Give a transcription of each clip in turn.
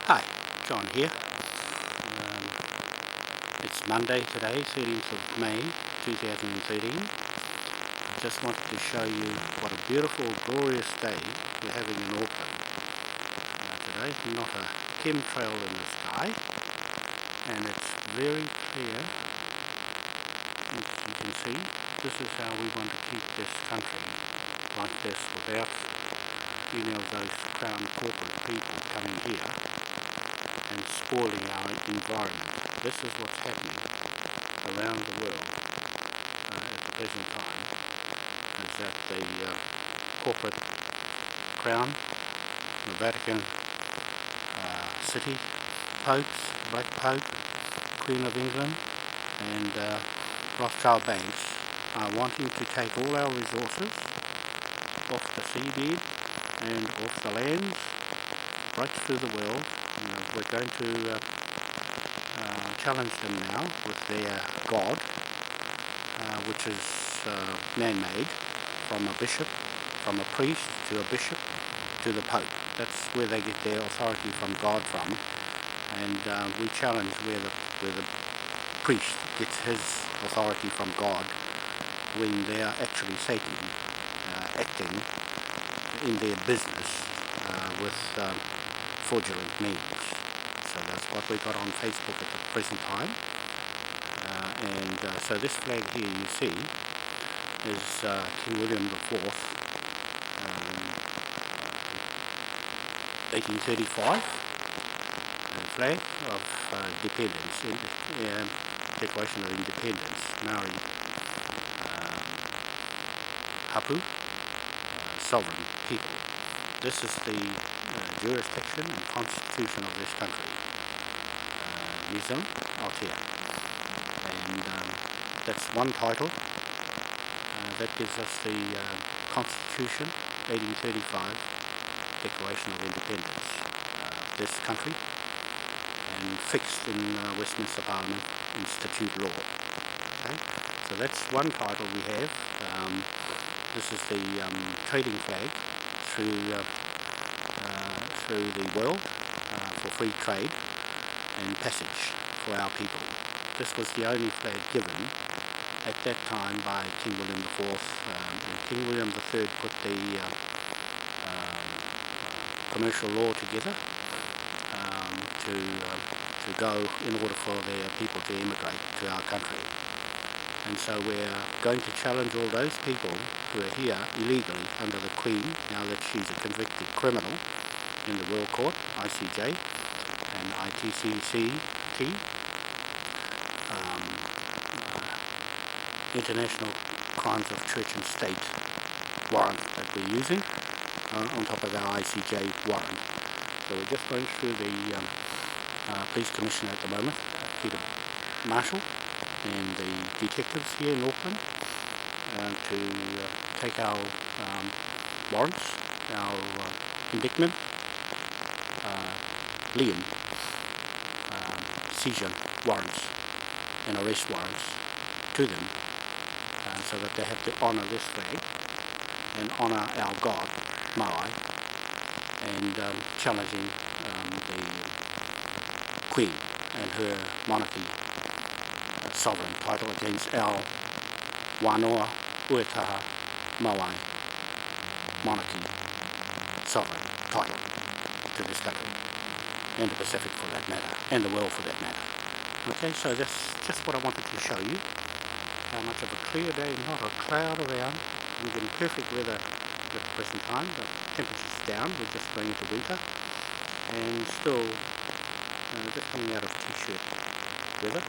Hi, John here. It's Monday today, 13th of May 2013. I just wanted to show you what a beautiful, glorious day we're having in Auckland today. Not a chemtrail in the sky, and it's very clear. As you can see, this is how we want to keep this country like this, without any of those crown corporate people coming here and spoiling our environment. This is what's happening around the world at the present time, is that the corporate crown, the Vatican City, popes, Black Pope, Queen of England and Rothschild banks are wanting to take all our resources off the seabed and off the lands right through the world. We're going to challenge them now with their God, which is man-made, from a bishop, from a priest to a bishop to the Pope. That's where they get their authority from God from, and we challenge where the priest gets his authority from God when they are actually Satan acting in their business with fraudulent means. So that's what we got on Facebook at the present time. So this flag here you see is King William IV, 1835 flag of dependence, Declaration of Independence, Maori hapu, sovereign people. This is the jurisdiction and constitution of this country, New Zealand, Aotea, and that's one title. That gives us the Constitution, 1835, Declaration of Independence of this country, and fixed in Westminster Parliament Institute Law. Okay? So that's one title we have. This is the trading flag through the world for free trade and passage for our people. This was the only flag given at that time by King William IV, and King William III put the commercial law together to go in order for their people to immigrate to our country. And so we're going to challenge all those people who are here illegally under the Queen, now that she's a convicted criminal in the World Court, ICJ and ICCST, International Crimes of Church and State warrant that we're using on top of our ICJ warrant. So we're just going through the Police Commissioner at the moment, Peter Marshall, and the detectives here in Auckland to take our warrants, our indictment, Lien, seizure warrants and arrest warrants to them, so that they have to honour this flag and honour our God, Moai, and challenging the Queen and her monarchy sovereign title against our Wanoa, Uetaha, Moai monarchy sovereign title to this country, and the Pacific for that matter, and the world for that matter. Okay, so that's just what I wanted to show you. How much of a clear day, not a cloud around. We're in perfect weather at the present time. The temperature's down, we're just going into winter, and still just coming out of t-shirt weather.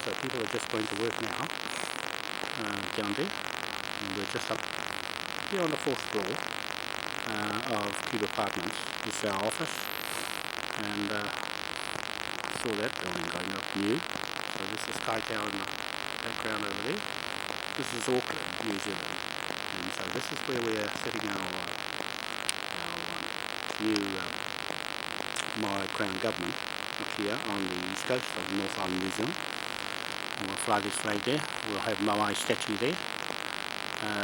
So people are just going to work now down there, and we're just up here on the 4th floor of Cube Apartments. This is our office, and saw that building going up new. So this is Sky Tower in the background over there. This is Auckland, New Zealand, and so this is where we are setting our new Moai Crown Government up here on the east coast of North Island, New Zealand. And we'll fly this flag there. We'll have Moai statue there,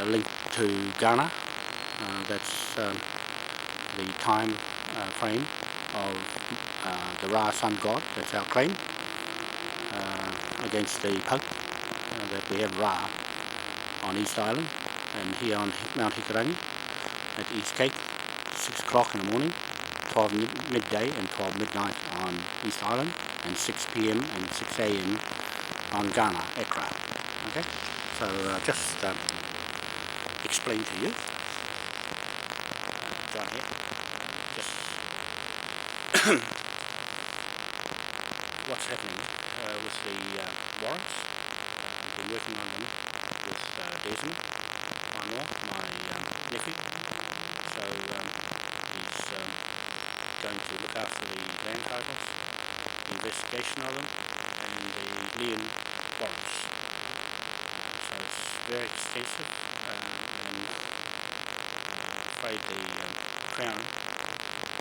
linked to Ghana. That's the time frame of the Ra Sun God, that's our claim, against the Pope, that we have Ra on East Island, and here on Mount Hikarangi at East Cape, 6 o'clock in the morning, 12 midday and 12 midnight on East Island, and 6 p.m. and 6 a.m. on Ghana, Accra. Okay, so just explain to you, John here, just what's happening with the warrants. I've been working on them with Desmond Wanoa, my nephew. So he's going to look after the land titles, the investigation of them, and the Lien warrants. So it's very extensive, and I'm afraid the Crown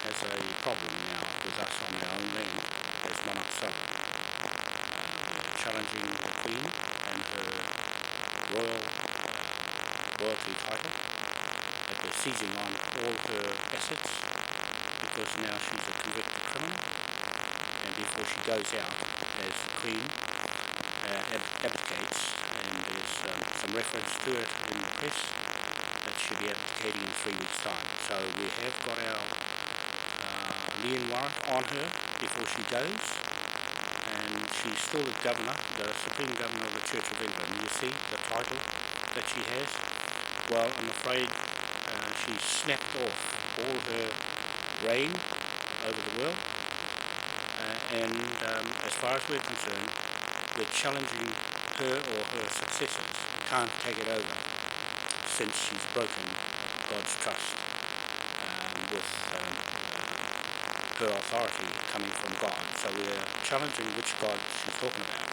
has a problem now with us on our own land as Monarch sovereign. We're challenging the Queen and her royalty title, that we're seizing on all her assets because now she's a convicted criminal, and before she goes out as the Queen abdicates, and there's some reference to it in the press that she'll be abdicating in 3 weeks' time. So we have got our Lien warrant on her before she goes, and she's still the governor, the Supreme Governor of the Church of England. You see the title that she has? Well, I'm afraid she's snapped off all her reign over the world, and as far as we're concerned, we're challenging her or her successors. Can't take it over since she's broken God's trust with her authority coming from God. So we're challenging which God she's talking about.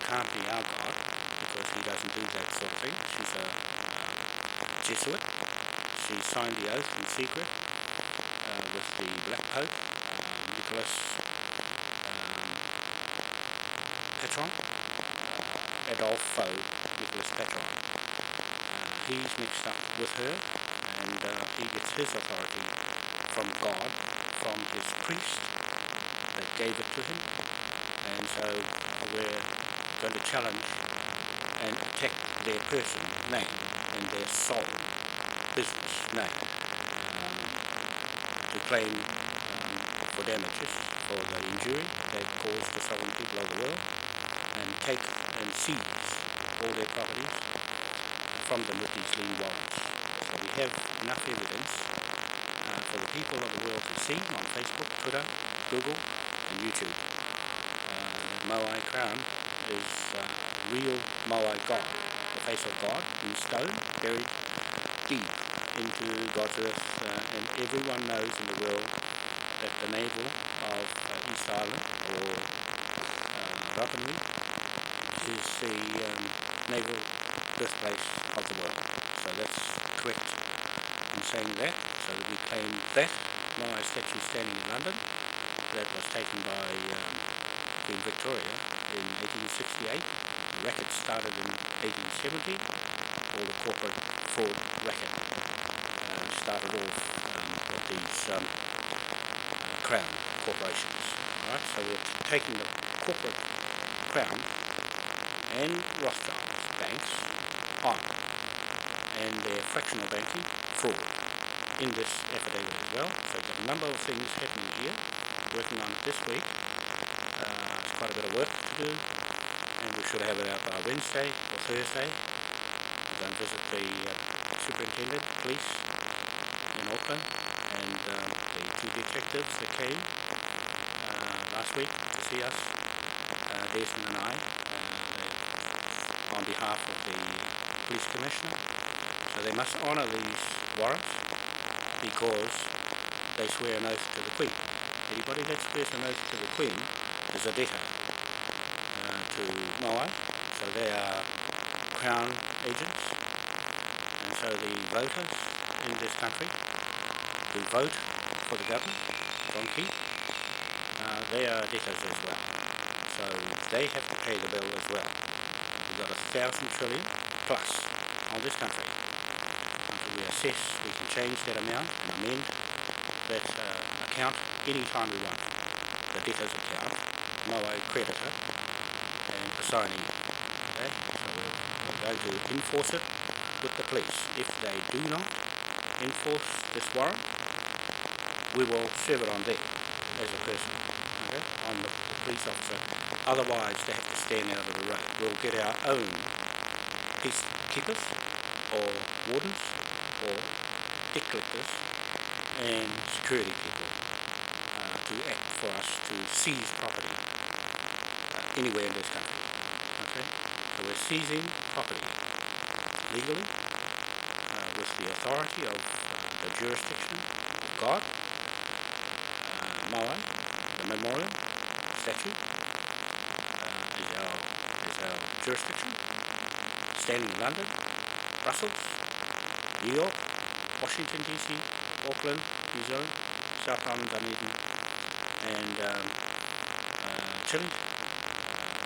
Can't be our God, because he doesn't do that sort of thing. She's a Jesuit. She signed the oath in secret with the Black Pope, Nicolas Pachon, Adolfo Nicolas Pachon. He's mixed up with her, and he gets his authority from God, from his priest that gave it to him, and so we're going to challenge and attack their person name and their soul business name to claim for damages for the injury they've caused the sovereign people of the world, and take and seize all their properties from them with these lien warrants. So we have enough evidence for the people of the world to see on Facebook, Twitter, Google and YouTube. Moai Crown is real Moai God, the face of God in stone, buried deep into God's earth, and everyone knows in the world that the navel of East Island, or Rapanui, is the naval birthplace of the world. So that's correct in saying that, so that we claim that Moai statue standing in London that was taken by Queen Victoria in 1868. The racket started in 1870. All the corporate fraud racket started off with these crown corporations. Alright, so we're taking the corporate crown and Rothschild banks on, and their fractional banking fraud in this affidavit as well. So we've got a number of things happening here, working on it this week. It's quite a bit of work to do, and we should have it out by Wednesday or Thursday. We're going to visit the superintendent, police in Auckland, and the 2 detectives that came last week to see us, Desmond and I, on behalf of the police commissioner. So they must honour these warrants because they swear an oath to the Queen. Anybody that swears an oath to the Queen is a debtor to Moai, so they are Crown agents, and so the voters in this country who vote for the government, John Key, they are debtors as well. So they have to pay the bill as well. We've got 1,000 trillion plus on this country. Until we assess, we can change that amount and amend that account any time we want the debtor's account, Moai creditor, and assignee. Okay, so we're going to enforce it with the police. If they do not enforce this warrant, we will serve it on them as a person. Okay, on the police officer. Otherwise, they have to stand out of the road. We'll get our own peacekeepers or wardens or debt collectors and security people to act for us to seize property anywhere in this country. Okay, so we're seizing property legally with the authority of the jurisdiction of God, Moai, the memorial statue is our jurisdiction, standing in London, Brussels, New York, Washington DC, Auckland, New Zealand, South Island, Dunedin, and Chile,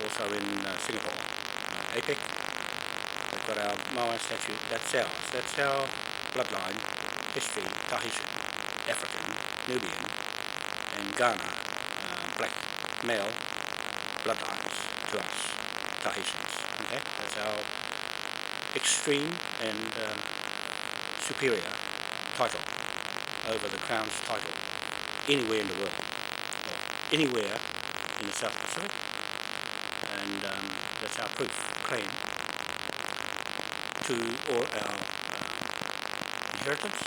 also in Singapore, APEC. We've got our Moai statue. That's ours. That's our bloodline, history, Tahitian, African, Nubian, and Ghana, black male bloodlines to us, Tahitians. Okay, that's our extreme and superior title over the Crown's title anywhere in the world, anywhere in the South Pacific, and that's our proof, claim to all our inheritance,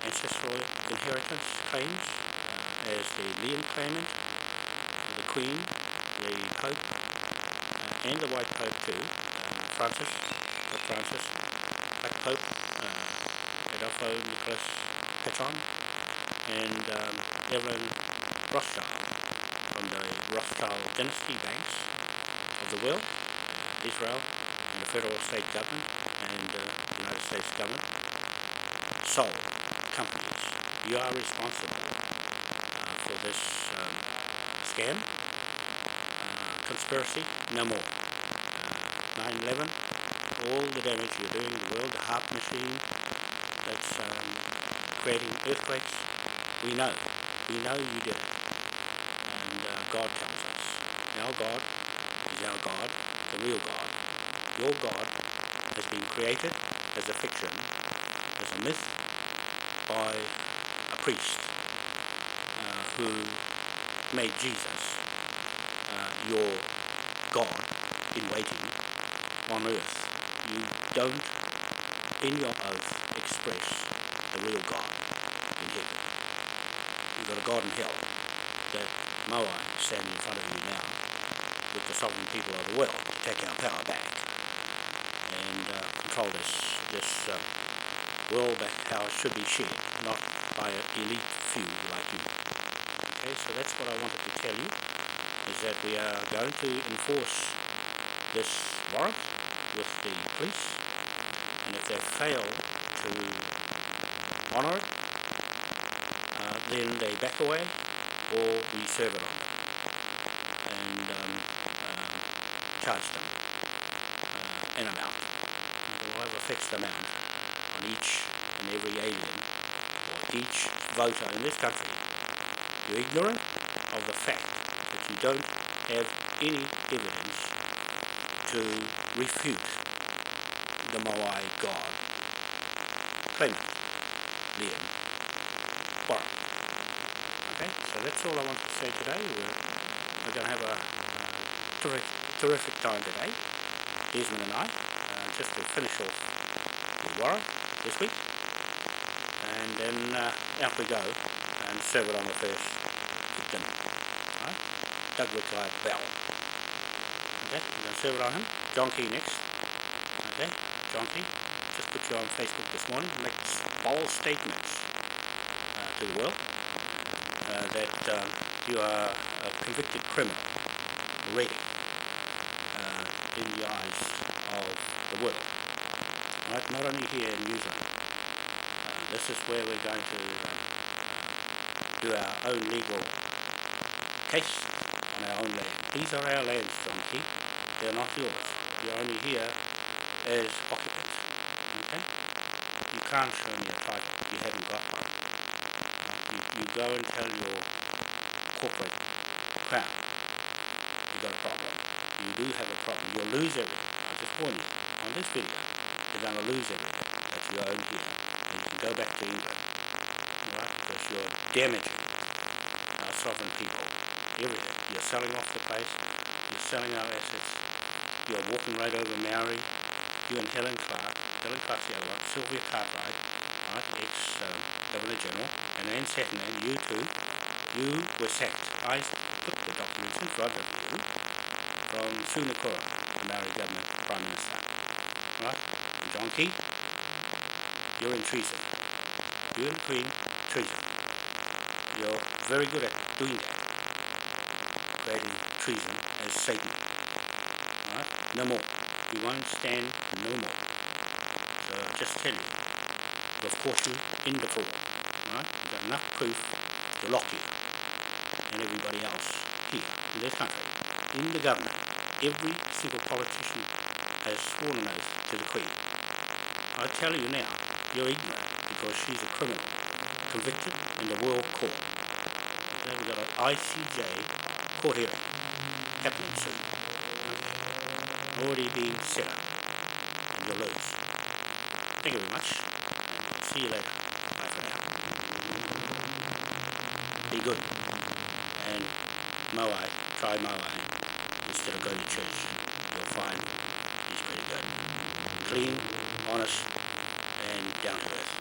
ancestral inheritance claims, as the Lien Claimant, the Queen, the Pope, and the White Pope too, Pope Francis, Black Pope, Adolfo Nicolas Pachon, and Evelyn Rothschild from the Rothschild dynasty banks of the world, Israel, and the federal state government, and the United States government, sold companies. You are responsible for this scam, conspiracy, no more. 9/11, all the damage you're doing to the world, the HARP machine that's creating earthquakes, we know you did it. And God tells us, our God is our God, the real God. Your God has been created as a fiction, as a myth, by a priest who made Jesus your God in waiting on earth. You don't, in your oath, express the real God in heaven. You've got a God in hell that Moai is standing in front of you now with the sovereign people of the world to take our power back and control this world back how it should be shared, not by an elite few like you. Okay, so that's what I wanted to tell you, is that we are going to enforce this warrant with the police, and if they fail to honour it, then they back away or we serve it on them and charge them an amount. We'll have a fixed amount on each and every alien or each voter in this country. You're ignorant of the fact that you don't have any evidence to refute the Moai God, Claimant, Lien, WARRANT. Okay, so that's all I want to say today. We're going to have a terrific time today, Desmond and I, just to finish off the warrant this week, and then out we go and serve it on the first victim. Right? Douglas Guy Bell. Okay, I'm going to serve it on him. John Key next. Okay, John Key, just put you on Facebook this morning, makes bold statements to the world that you are a convicted criminal already in the eyes of the world. Right? Not only here in New Zealand. This is where we're going to do our own legal case on our own land. These are our lands, John Key. They're not yours. You're only here as occupants. Okay? You can't show me a title. You haven't got one. you go and tell your corporate crown, you've got a problem. You do have a problem. You'll lose everything. I just warn you. On this video, you're going to lose everything that you own here. And you can go back to England. Right? Because you're damaging our sovereign people. Everything. You're selling off the place. You're selling our assets. You're walking right over Maori. You and Helen Clark's the other one. Sylvia Cartwright, right? Ex-Governor General. And Anne Saturn, you too. You were sacked. I put the documents in front of you from Sunakura, the Maori government Prime Minister. Right? And John Key, you're in treason. You're in treason. You're very good at doing that. Creating treason as Satan. Right? No more. We won't stand no more. So I'll just tell you, we've caught you in the fraud. Right? We've got enough proof to lock you and everybody else here in this country, in the government. Every single politician has sworn an oath to the Queen. I tell you now, you're ignorant because she's a criminal, convicted in the World Court. Okay, we've got an ICJ court hearing happening soon. Okay. Already being set up. And you'll lose. Thank you very much. And I'll see you later. Bye for now. Be good. And Moai, try Moai instead of going to church. You'll find he's pretty good. Clean, honest, and down to earth.